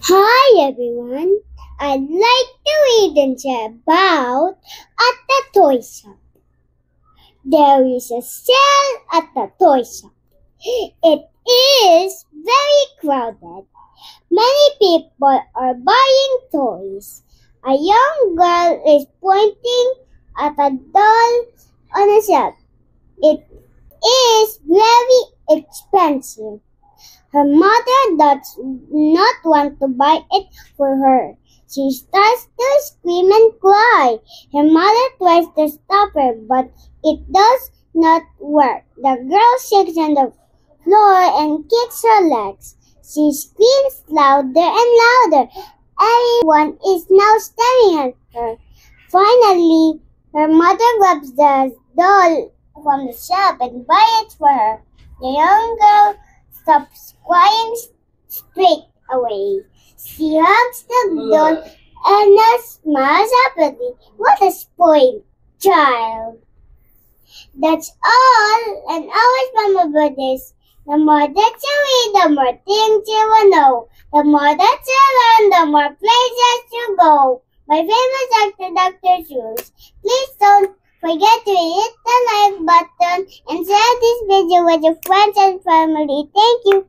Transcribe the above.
Hi everyone, I'd like to read and share about at the toy shop. There is a sale at the toy shop. It is very crowded. Many people are buying toys. A young girl is pointing at a doll on a shelf. It is very expensive. Her mother does not want to buy it for her. She starts to scream and cry. Her mother tries to stop her, but it does not work. The girl shakes on the floor and kicks her legs. She screams louder and louder. Everyone is now staring at her. Finally, her mother grabs the doll from the shop and buys it for her. The young girl stops crying straight away. She hugs the doll and smiles happily. What a spoiled child. That's all. And always remember this. The more that you read, the more things you will know. The more that you learn, the more places you go. My famous actor, Dr. Seuss. Please don't forget to hit the like button and share this video with your friends and family. Thank you.